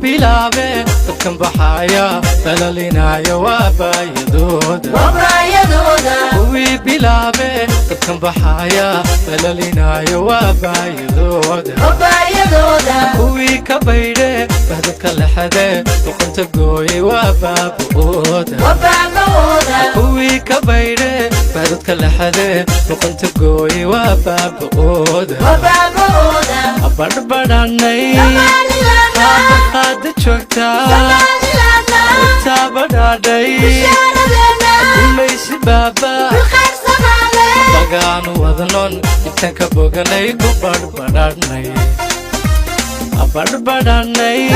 بلابه تكن بحايا بلالينايا وبايدودا كوي بلابه تكن بحايا بلالينايا وبايدودا كوي كبيره بهدك لحده وكنت قوي وبابودا كوي كبيره بهدك لحده وكنت قوي وبابودا أبربراني هاد شوكتا تابرادي ليش بابا بغان وذنون يتنك بغني كبربراني أبربراني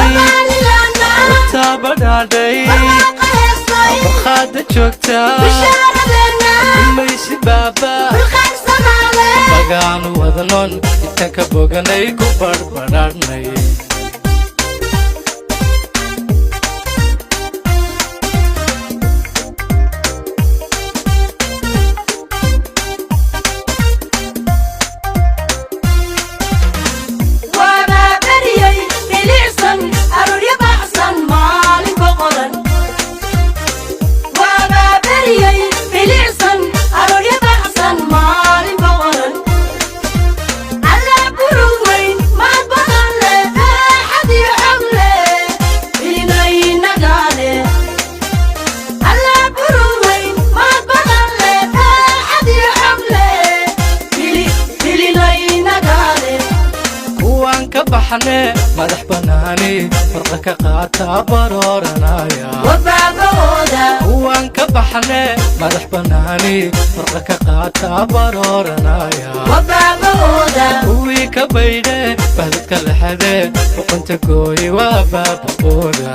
تابرادي هاد شوكتا ليش بابا بغان وذنون يتنك بغني كبربراني كبحني مدح بناني فرقك قاتا برورنايا وان كبحني مدح بناني فرقك قاتا برورنايا كوي كبيره بهدك الحده وكنت قوي وبابودا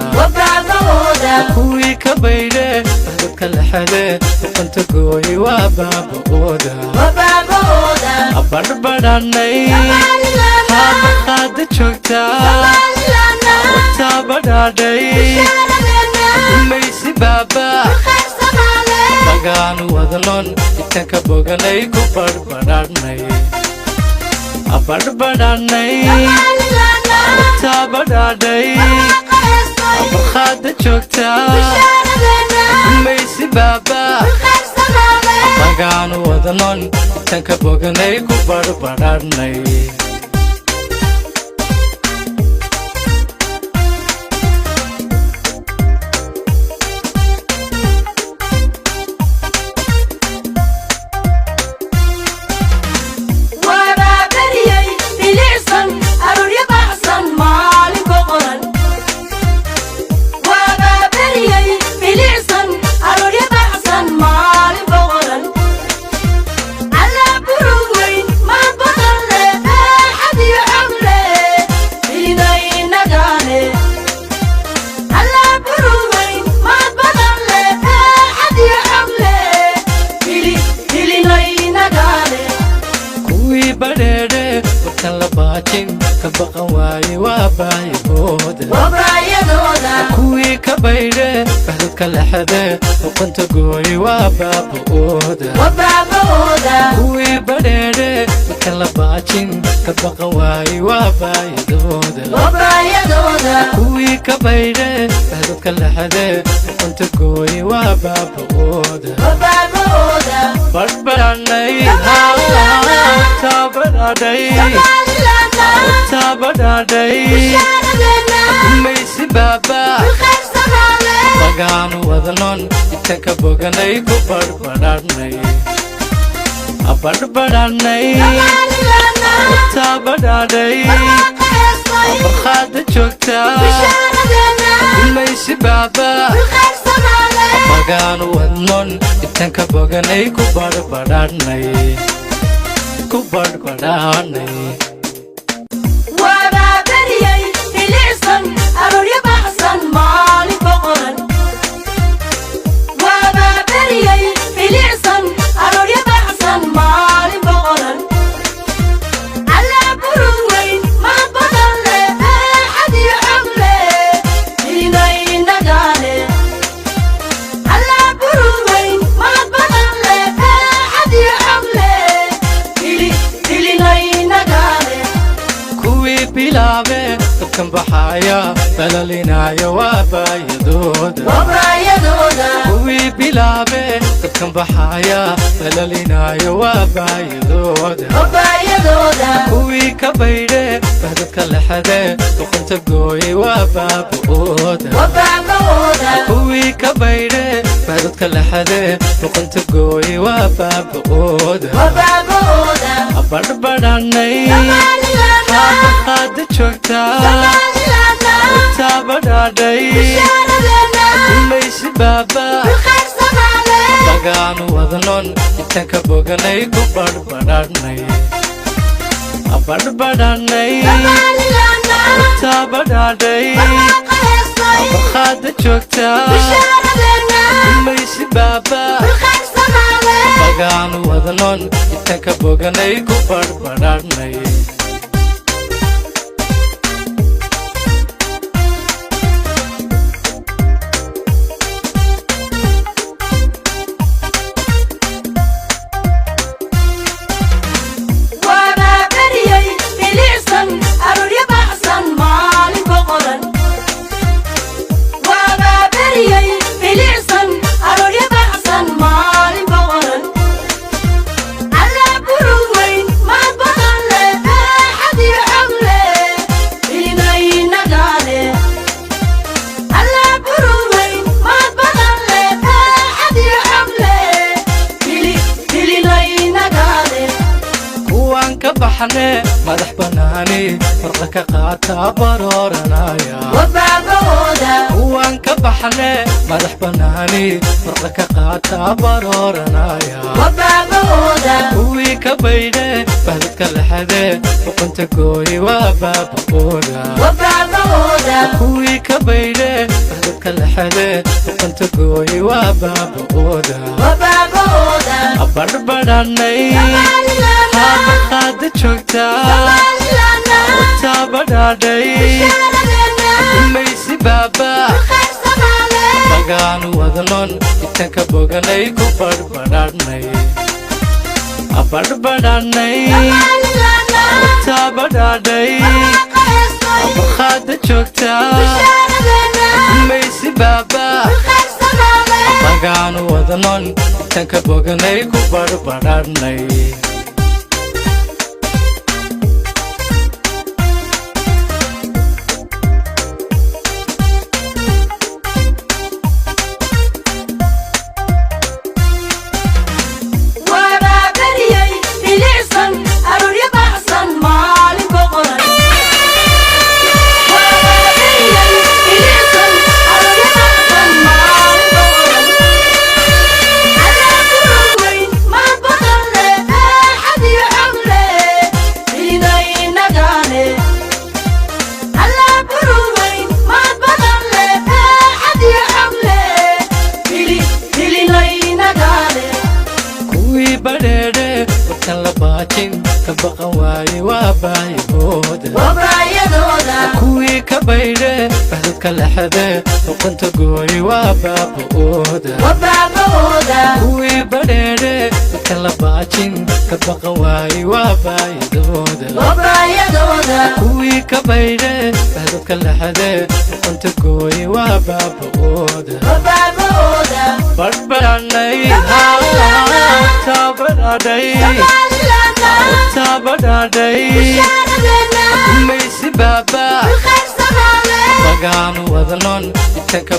كوي كبيره بهدك الحده وكنت قوي وبابودا أبربراني هاد شوكتا تابرادي ليش بابا بغان وذنون يتنك بغني كبربراني أبربراني تابرادي هاد شوكتا ليش بابا بغان وذنون يتنك بغني كبربراني بدره وكان لباكين كبقى واي وبايدودا كوي كبيره بهدك لحده وكنت قوي وبابودا كوي بدره وكان لباكين كبقى واي وبايدودا كوي كبيره بهدك لحده وكنت قوي وبابودا بربراني تابرادي تابرادي ليش بابا بغان وذنون يتنك بغني كبربراني أبربراني تابرادي خاد شوكتا ليش بابا بغان وذنون يتنك بغني كبربراني كبربراني بلابه تكن بحايا baxaya balalinayo waabayadooda kuwii bilaabe dadkan baxaya balalinayo waabayadooda kuwii ka baydhe bahdadka lexade duqunta gooye waabaaba'ooda kuwii ka baydhe bahdadka lexade duqunta gooye waabaaba'ooda abadhbadhanay qaada joogtaa taabadhaadhay umaysi baaba bagaanu wadnon intaan ka boganay ku badhbadhanay abadhbadhanay taabadhaadhay qaada joogtaa umaysi baaba bagaanu wadnon intaan ka boganay ku badhbadhanay baxne madax banaani farqa ka qaata barooranaya kuwan ka baxne madax banaani farqa ka qaata barooranaya kuwii ka baydhe bahdadka lexade duqunta gooye waabaaba'ooda kuwii ka baydhe bahdadka lexade duqunta gooye waabaaba'ooda abadhbadhanay qaada joogtaa taabadhaadhay umaysi baaba bagaanu wadnon intaan ka boganay ku badhbadhanay abadhbadhanay taabadhaadhay qaada joogtaa umaysi baaba bagaanu wadnon intaan ka boganay ku badhbadhanay badheedhe warkan la baajin ka baqan waaye waabaayadooda kuwii ka baydhe bahdadka lexade duqunta gooye waabaaba'ooda kuwii badheedhe warkan la baajin ka baqan waaye waabaayadooda kuwii ka baydhe bahdadka lexade duqunta gooye waabaaba'ooda badhbadhanay taabadhaadhay umaysi baaba bagaanu wadnon intaan ka